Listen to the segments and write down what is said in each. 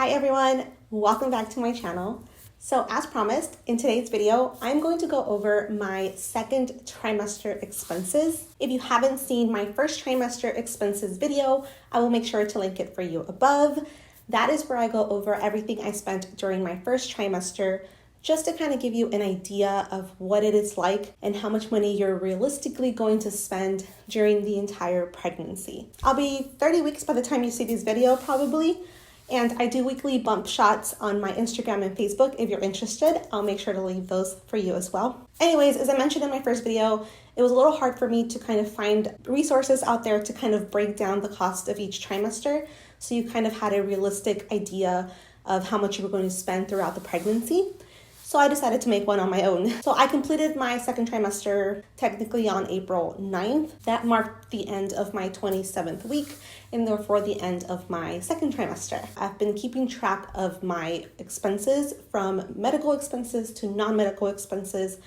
Hi everyone, welcome back to my channel. So as promised, in today's video, I'm going to go over my second trimester expenses. If you haven't seen my first trimester expenses video, I will make sure to link it for you above. That is where I go over everything I spent during my first trimester, just to kind of give you an idea of what it is like and how much money you're realistically going to spend during the entire pregnancy. I'll be 30 weeks by the time you see this video probably, and I do weekly bump shots on my Instagram and Facebook. If you're interested, I'll make sure to leave those for you as well. Anyways, as I mentioned in my first video, it was a little hard for me to kind of find resources out there to kind of break down the cost of each trimester, so you kind of had a realistic idea of how much you were going to spend throughout the pregnancy. So I decided to make one on my own. So I completed my second trimester technically on April 9th. That marked the end of my 27th week and therefore the end of my second trimester. I've been keeping track of my expenses, from medical expenses to non-medical expenses,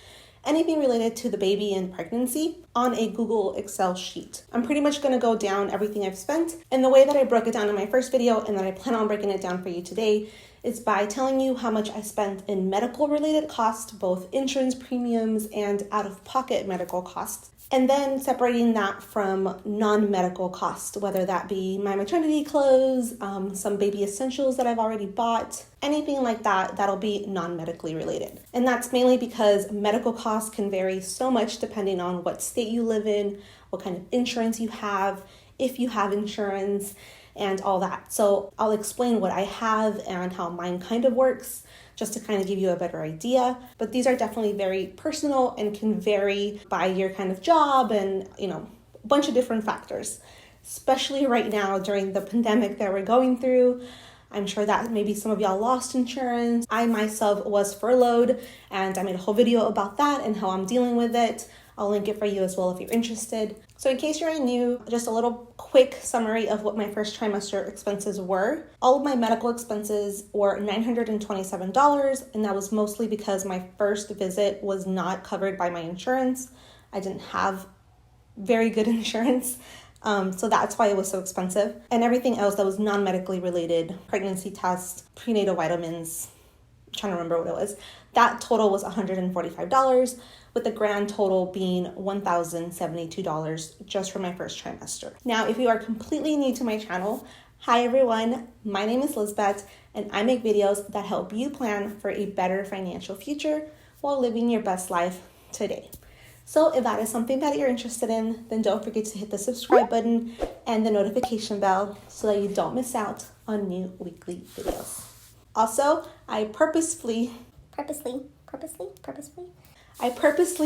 anything related to the baby and pregnancy, on a Google Excel sheet. I'm pretty much gonna go down everything I've spent, and the way that I broke it down in my first video and that I plan on breaking it down for you today is by telling you how much I spent in medical related costs, both insurance premiums and out-of-pocket medical costs, and then separating that from non-medical costs, whether that be my maternity clothes, some baby essentials that I've already bought, anything like that, that'll be non-medically related. And that's mainly because medical costs can vary so much depending on what state you live in, what kind of insurance you have, if you have insurance, and all that. So I'll explain what I have and how mine kind of works, just to kind of give you a better idea. But these are definitely very personal and can vary by your kind of job and, a bunch of different factors, especially right now during the pandemic that we're going through. I'm sure that maybe some of y'all lost insurance. I myself was furloughed, and I made a whole video about that and how I'm dealing with it. I'll link it for you as well if you're interested. So in case you're new, just a little quick summary of what my first trimester expenses were. All of my medical expenses were $927, and that was mostly because my first visit was not covered by my insurance. I didn't have very good insurance, so that's why it was so expensive. And everything else that was non-medically related, pregnancy tests, prenatal vitamins, I'm trying to remember what it was, that total was $145, with the grand total being $1,072 just for my first trimester. Now, if you are completely new to my channel, hi everyone, my name is Lizbet, and I make videos that help you plan for a better financial future while living your best life today. So if that is something that you're interested in, then don't forget to hit the subscribe button and the notification bell so that you don't miss out on new weekly videos. Also, I purposely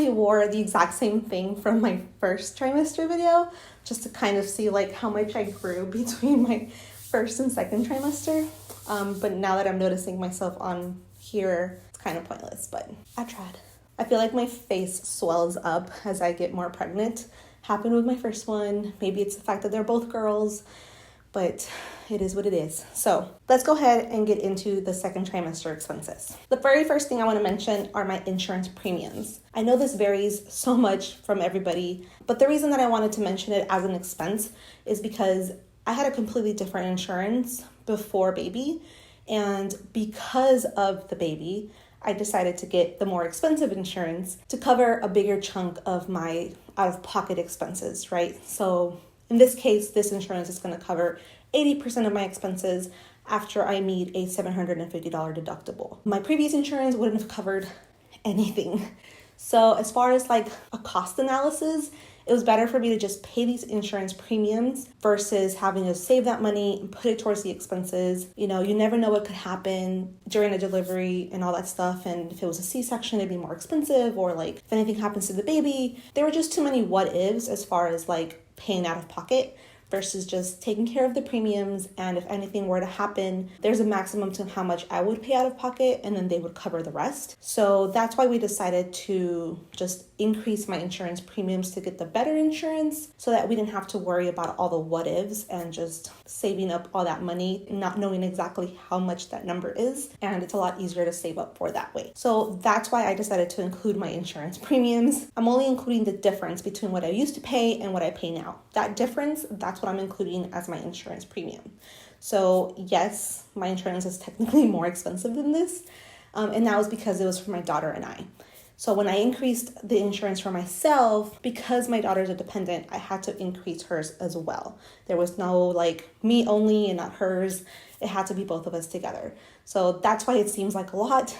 wore the exact same thing from my first trimester video, just to kind of see like how much I grew between my first and second trimester. But now that I'm noticing myself on here, it's kind of pointless, but I tried. I feel like my face swells up as I get more pregnant. Happened with my first one. Maybe it's the fact that they're both girls, but it is what it is. So let's go ahead and get into the second trimester expenses. The very first thing I want to mention are my insurance premiums. I know this varies so much from everybody, but the reason that I wanted to mention it as an expense is because I had a completely different insurance before baby, and because of the baby, I decided to get the more expensive insurance to cover a bigger chunk of my out-of-pocket expenses, right? So in this case, this insurance is going to cover 80% of my expenses after I meet a $750 deductible. My previous insurance wouldn't have covered anything. So as far as like a cost analysis, it was better for me to just pay these insurance premiums versus having to save that money and put it towards the expenses. You never know what could happen during a delivery and all that stuff. And if it was a C-section, it'd be more expensive, or like if anything happens to the baby. There were just too many what ifs as far as like paying out of pocket versus just taking care of the premiums. And if anything were to happen, there's a maximum to how much I would pay out of pocket, and then they would cover the rest. So that's why we decided to just increase my insurance premiums to get the better insurance, so that we didn't have to worry about all the what ifs and just saving up all that money, not knowing exactly how much that number is. And it's a lot easier to save up for that way. So that's why I decided to include my insurance premiums. I'm only including the difference between what I used to pay and what I pay now. That difference, that's that's what I'm including as my insurance premium. So yes, my insurance is technically more expensive than this. And that was because it was for my daughter and I. So when I increased the insurance for myself, because my daughter's a dependent, I had to increase hers as well. There was no like me only and not hers. It had to be both of us together. So that's why it seems like a lot.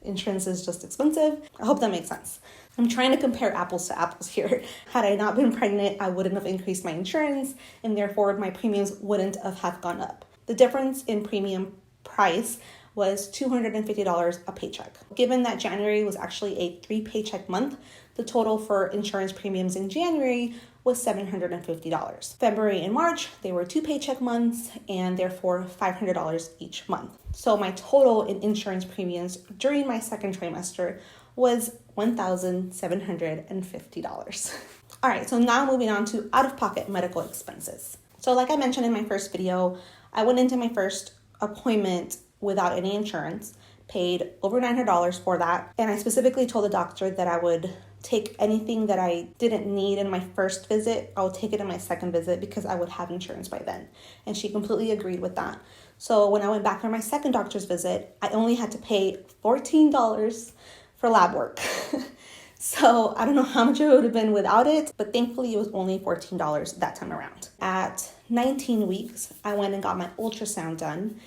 Insurance is just expensive. I hope that makes sense. I'm trying to compare apples to apples here. Had I not been pregnant, I wouldn't have increased my insurance, and therefore my premiums wouldn't have gone up. The difference in premium price was $250 a paycheck. Given that January was actually a 3 paycheck month, the total for insurance premiums in January was $750. February and March, they were 2 paycheck months and therefore $500 each month. So my total in insurance premiums during my second trimester was $1,750. All right, so now moving on to out-of-pocket medical expenses. So like I mentioned in my first video, I went into my first appointment without any insurance, paid over $900 for that. And I specifically told the doctor that I would take anything that I didn't need in my first visit, I would take it in my second visit because I would have insurance by then. And she completely agreed with that. So when I went back for my second doctor's visit, I only had to pay $14 for lab work. So I don't know how much it would have been without it, but thankfully it was only $14 that time around. At 19 weeks, I went and got my ultrasound done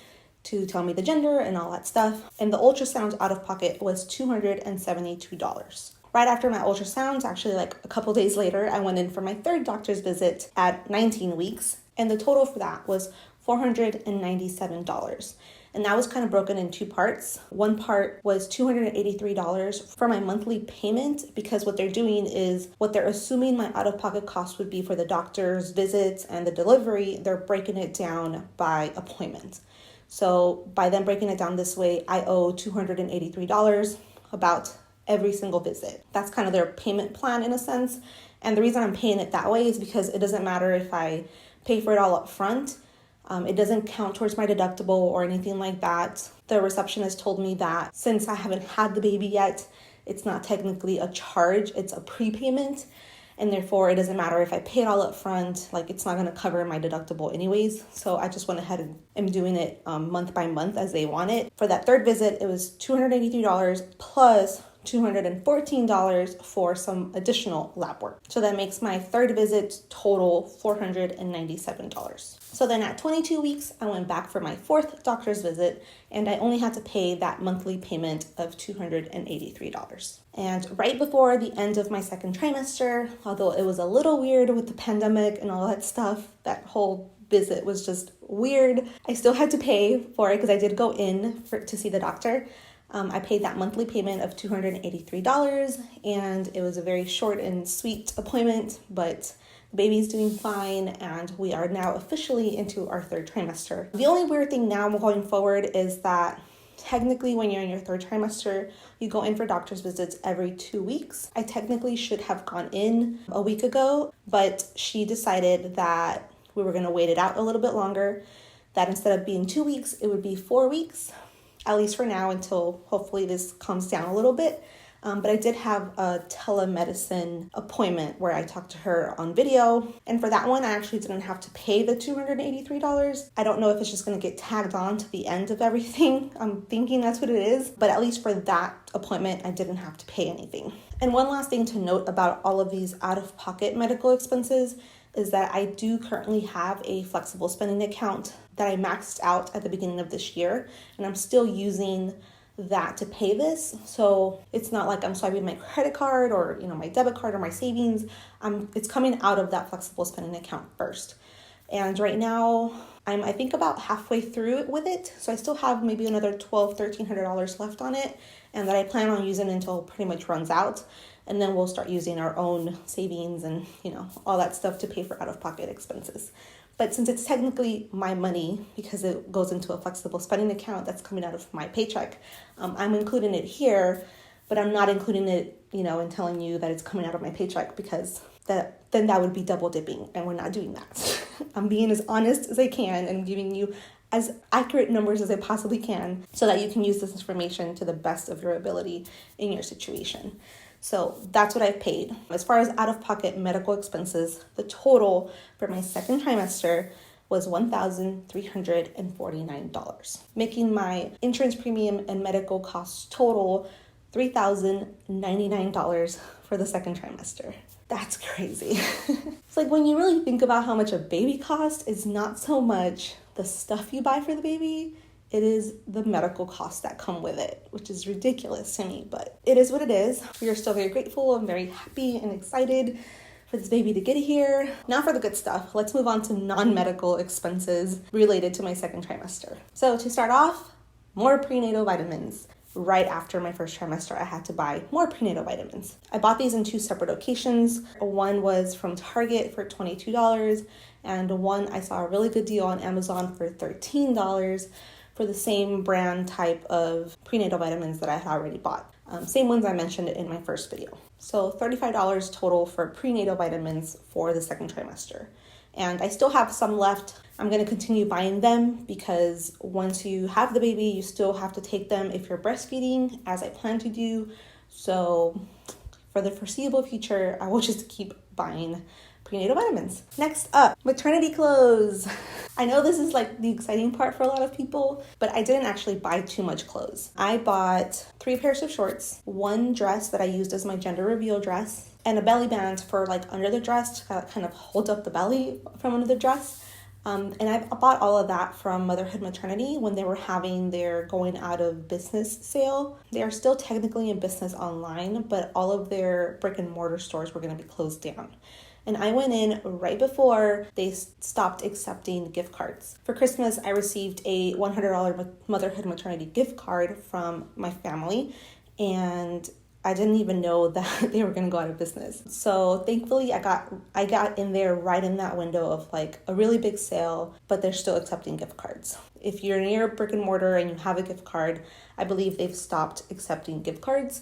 to tell me the gender and all that stuff. And the ultrasound out of pocket was $272. Right after my ultrasounds, actually like a couple days later, I went in for my third doctor's visit at 19 weeks. And the total for that was $497. And that was kind of broken in two parts. One part was $283 for my monthly payment, because what they're doing is what they're assuming my out-of-pocket cost would be for the doctor's visits and the delivery, they're breaking it down by appointment. So by them breaking it down this way, I owe $283 about every single visit. That's kind of their payment plan in a sense. And the reason I'm paying it that way is because it doesn't matter if I pay for it all up front. It doesn't count towards my deductible or anything like that. The receptionist told me that since I haven't had the baby yet, it's not technically a charge, it's a prepayment. And therefore, it doesn't matter if I pay it all up front, like it's not going to cover my deductible anyways. So I just went ahead and am doing it month by month as they want it. For that third visit, it was $283 plus $214 for some additional lab work. So that makes my third visit total $497. So then at 22 weeks, I went back for my fourth doctor's visit, and I only had to pay that monthly payment of $283. And right before the end of my second trimester, although it was a little weird with the pandemic and all that stuff, that whole visit was just weird, I still had to pay for it because I did go in to see the doctor. I paid that monthly payment of $283, and it was a very short and sweet appointment, but the baby's doing fine, and we are now officially into our third trimester. The only weird thing now going forward is that technically when you're in your third trimester, you go in for doctor's visits every 2 weeks. I technically should have gone in a week ago, but she decided that we were going to wait it out a little bit longer, that instead of being 2 weeks, it would be 4 weeks. At least for now, until hopefully this calms down a little bit. But I did have a telemedicine appointment where I talked to her on video. And for that one, I actually didn't have to pay the $283. I don't know if it's just going to get tagged on to the end of everything. I'm thinking that's what it is. But at least for that appointment, I didn't have to pay anything. And one last thing to note about all of these out-of-pocket medical expenses is that I do currently have a flexible spending account that I maxed out at the beginning of this year, and I'm still using that to pay this. So it's not like I'm swiping my credit card or my debit card or my savings. It's coming out of that flexible spending account first. And right now I'm I think about halfway through it with it. So I still have maybe another $1,300 left on it, and that I plan on using until it pretty much runs out. And then we'll start using our own savings and, all that stuff to pay for out-of-pocket expenses. But since it's technically my money, because it goes into a flexible spending account that's coming out of my paycheck, I'm including it here, but I'm not including it, and telling you that it's coming out of my paycheck, because then that would be double dipping, and we're not doing that. I'm being as honest as I can and giving you as accurate numbers as I possibly can so that you can use this information to the best of your ability in your situation. So that's what I've paid. As far as out-of-pocket medical expenses, the total for my second trimester was $1,349, making my insurance premium and medical costs total $3,099 for the second trimester. That's crazy. It's like when you really think about how much a baby costs, it's not so much the stuff you buy for the baby, it is the medical costs that come with it, which is ridiculous to me, but it is what it is. We are still very grateful and very happy and excited for this baby to get here. Now for the good stuff, let's move on to non-medical expenses related to my second trimester. So to start off, more prenatal vitamins. Right after my first trimester, I had to buy more prenatal vitamins. I bought these in 2 separate occasions. One was from Target for $22, and one I saw a really good deal on Amazon for $13 for the same brand type of prenatal vitamins that I had already bought. Same ones I mentioned in my first video. So $35 total for prenatal vitamins for the second trimester. And I still have some left. I'm going to continue buying them because once you have the baby, you still have to take them if you're breastfeeding, as I plan to do. So for the foreseeable future, I will just keep buying prenatal vitamins. Next up, maternity clothes. I know this is like the exciting part for a lot of people, but I didn't actually buy too much clothes. I bought 3 pairs of shorts, 1 dress that I used as my gender reveal dress, and a belly band for like under the dress to kind of hold up the belly from under the dress. And I bought all of that from Motherhood Maternity when they were having their going out of business sale. They are still technically in business online, but all of their brick and mortar stores were going to be closed down. And I went in right before they stopped accepting gift cards. For Christmas, I received a $100 Motherhood Maternity gift card from my family, and I didn't even know that they were going to go out of business. So thankfully, I got in there right in that window of like a really big sale, but they're still accepting gift cards. If you're near brick and mortar and you have a gift card, I believe they've stopped accepting gift cards.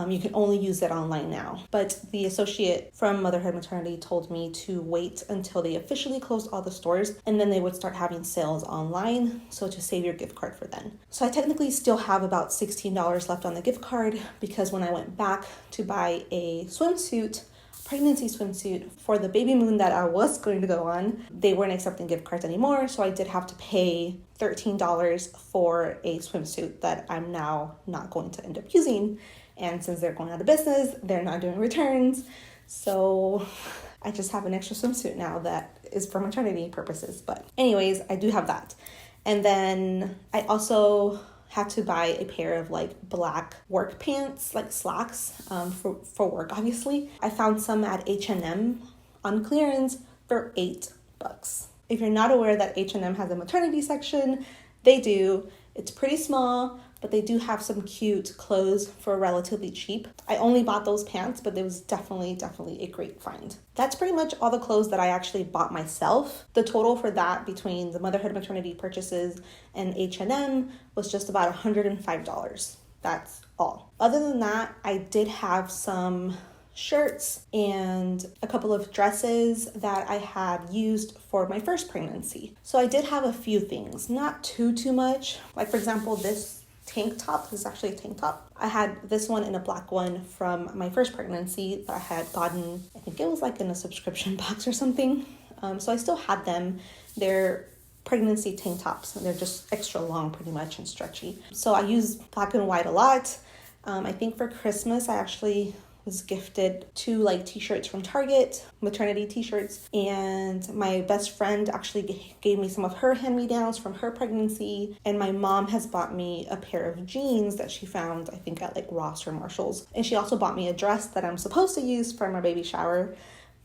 You can only use it online now. But the associate from Motherhood Maternity told me to wait until they officially closed all the stores, and then they would start having sales online, so to save your gift card for then. So I technically still have about $16 left on the gift card because when I went back to buy a swimsuit, pregnancy swimsuit for the baby moon that I was going to go on, they weren't accepting gift cards anymore, so I did have to pay $13 for a swimsuit that I'm now not going to end up using. And since they're going out of business, they're not doing returns. So I just have an extra swimsuit now that is for maternity purposes. But anyways, I do have that. And then I also had to buy a pair of like black work pants, like slacks, for work, obviously. I found some at H&M on clearance for $8. If you're not aware that H&M has a maternity section, they do. It's pretty small, but they do have some cute clothes for relatively cheap. I only bought those pants, but it was definitely a great find. That's pretty much all the clothes that I actually bought myself. The total for that between the Motherhood Maternity purchases and H&M was just about $105. That's all. Other than that, I did have some shirts and a couple of dresses that I had used for my first pregnancy. So I did have a few things, not too much. Like for example, this tank top, this is actually a tank top. I had this one and a black one from my first pregnancy that I had gotten, I think it was like in a subscription box or something. So I still had them. They're pregnancy tank tops. They're just extra long pretty much and stretchy. So I use black and white a lot. I think for Christmas, I actually was gifted 2 like t-shirts from Target, maternity t-shirts, and my best friend actually gave me some of her hand-me-downs from her pregnancy, and my mom has bought me a pair of jeans that she found I think at like Ross or Marshalls, and she also bought me a dress that I'm supposed to use for my baby shower,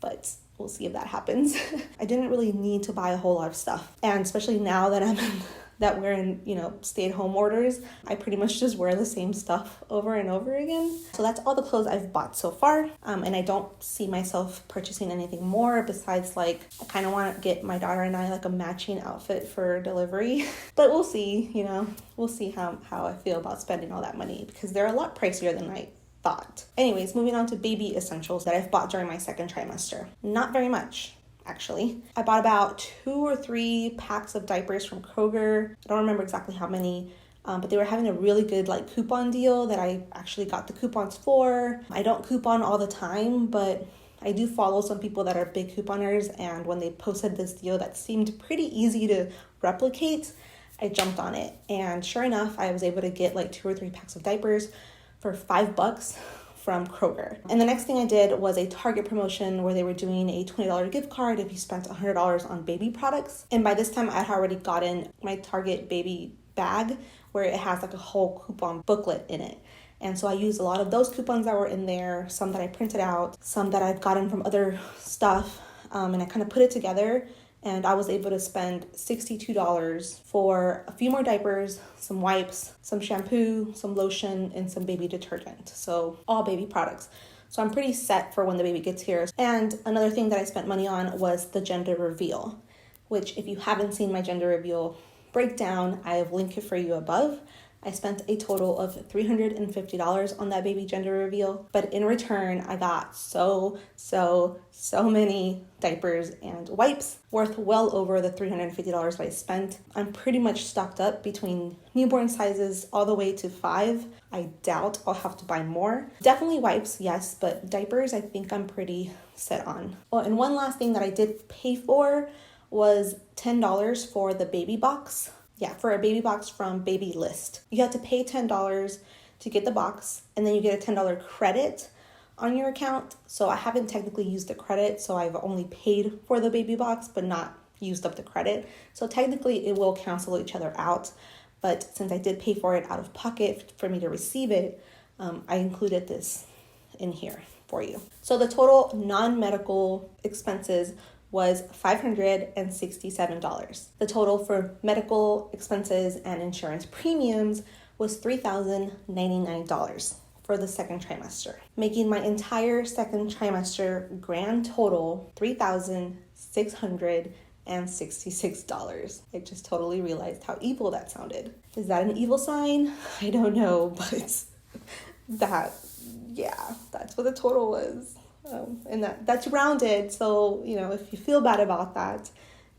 but we'll see if that happens. I didn't really need to buy a whole lot of stuff, and especially now that we're in, stay-at-home orders, I pretty much just wear the same stuff over and over again. So that's all the clothes I've bought so far. And I don't see myself purchasing anything more besides I kind of want to get my daughter and I like a matching outfit for delivery. But we'll see, we'll see how I feel about spending all that money because they're a lot pricier than I thought. Anyways, moving on to baby essentials that I've bought during my second trimester. Not very much. Actually, I bought about 2 or 3 packs of diapers from Kroger. I don't remember exactly how many. but they were having a really good like coupon deal that I actually got the coupons for. I don't coupon all the time, but I do follow some people that are big couponers, and when they posted this deal that seemed pretty easy to replicate, I jumped on it. And sure enough, I was able to get like 2 or 3 packs of diapers for $5 from Kroger. And the next thing I did was a Target promotion where they were doing a $20 gift card if you spent $100 on baby products. And by this time, I had already gotten my Target baby bag where it has like a whole coupon booklet in it. And so I used a lot of those coupons that were in there, some that I printed out, some that I've gotten from other stuff, and I kind of put it together, and I was able to spend $62 for a few more diapers, some wipes, some shampoo, some lotion, and some baby detergent. So all baby products. So I'm pretty set for when the baby gets here. And another thing that I spent money on was the gender reveal, which if you haven't seen my gender reveal breakdown, I have linked it for you above. I spent a total of $350 on that baby gender reveal, but in return, I got so many diapers and wipes worth well over the $350 I spent. I'm pretty much stocked up between newborn sizes all the way to 5. I doubt I'll have to buy more. Definitely wipes, yes, but diapers, I think I'm pretty set on. Oh, and one last thing that I did pay for was $10 for the baby box. Yeah, for a baby box from Baby List. You have to pay $10 to get the box, and then you get a $10 credit on your account. So I haven't technically used the credit, so I've only paid for the baby box, but not used up the credit. So technically it will cancel each other out. But since I did pay for it out of pocket for me to receive it, I included this in here for you. So the total non-medical expenses was $567. The total for medical expenses and insurance premiums was $3,099 for the second trimester, making my entire second trimester grand total $3,666. I just totally realized how evil that sounded. Is that an evil sign? I don't know, but that's what the total was. And that's rounded, so if you feel bad about that,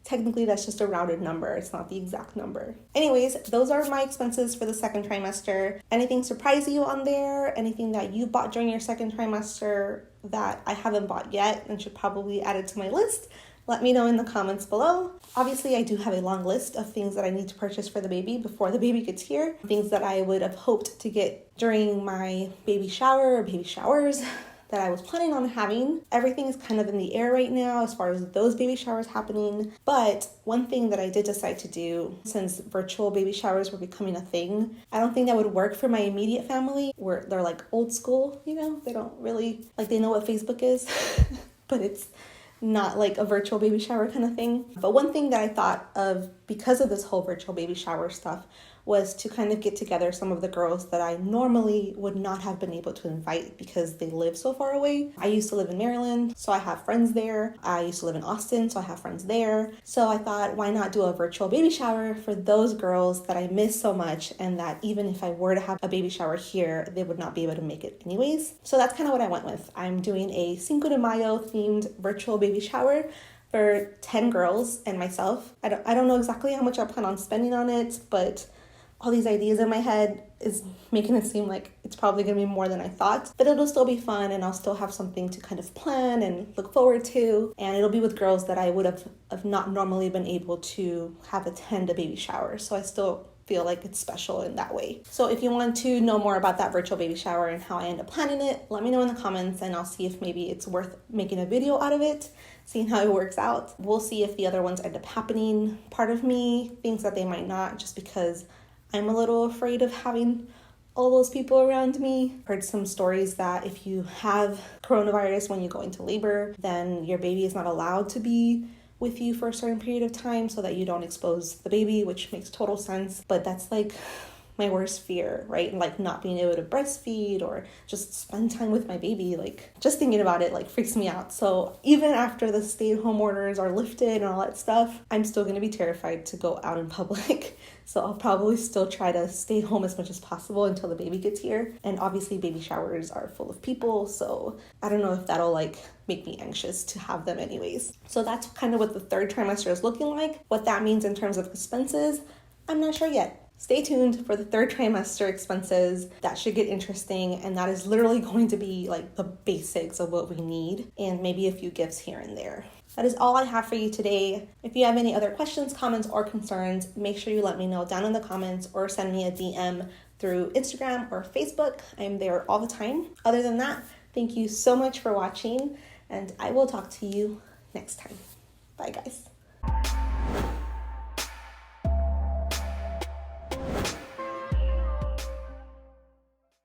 technically that's just a rounded number. It's not the exact number. Anyways, those are my expenses for the second trimester. Anything surprise you on there? Anything that you bought during your second trimester that I haven't bought yet and should probably add it to my list? Let me know in the comments below. Obviously, I do have a long list of things that I need to purchase for the baby before the baby gets here. Things that I would have hoped to get during my baby shower or baby showers that I was planning on having. Everything is kind of in the air right now as far as those baby showers happening. But one thing that I did decide to do, since virtual baby showers were becoming a thing, I don't think that would work for my immediate family, where they're like old school, they don't really, they know what Facebook is, but it's not like a virtual baby shower kind of thing. But one thing that I thought of because of this whole virtual baby shower stuff was to kind of get together some of the girls that I normally would not have been able to invite because they live so far away. I used to live in Maryland, so I have friends there. I used to live in Austin, so I have friends there. So I thought, why not do a virtual baby shower for those girls that I miss so much, and that even if I were to have a baby shower here, they would not be able to make it anyways. So that's kind of what I went with. I'm doing a Cinco de Mayo themed virtual baby shower for 10 girls and myself. I don't know exactly how much I plan on spending on it, but all these ideas in my head is making it seem like it's probably going to be more than I thought, but it'll still be fun, and I'll still have something to kind of plan and look forward to, and it'll be with girls that I would have not normally been able to have attend a baby shower, so I still feel like it's special in that way. So if you want to know more about that virtual baby shower and how I end up planning it, let me know in the comments, and I'll see if maybe it's worth making a video out of it, seeing how it works out. We'll see if the other ones end up happening. Part of me thinks that they might not, just because I'm a little afraid of having all those people around me. Heard some stories that if you have coronavirus when you go into labor, then your baby is not allowed to be with you for a certain period of time so that you don't expose the baby, which makes total sense. But that's my worst fear, right? And not being able to breastfeed or just spend time with my baby, just thinking about it freaks me out. So even after the stay-at-home orders are lifted and all that stuff, I'm still going to be terrified to go out in public. So I'll probably still try to stay home as much as possible until the baby gets here. And obviously baby showers are full of people, so I don't know if that'll make me anxious to have them anyways. So that's kind of what the third trimester is looking like. What that means in terms of expenses, I'm not sure yet. Stay tuned for the third trimester expenses. That should get interesting, and that is literally going to be like the basics of what we need and maybe a few gifts here and there. That is all I have for you today. If you have any other questions, comments, or concerns, make sure you let me know down in the comments or send me a DM through Instagram or Facebook. I'm there all the time. Other than that, thank you so much for watching, and I will talk to you next time. Bye, guys.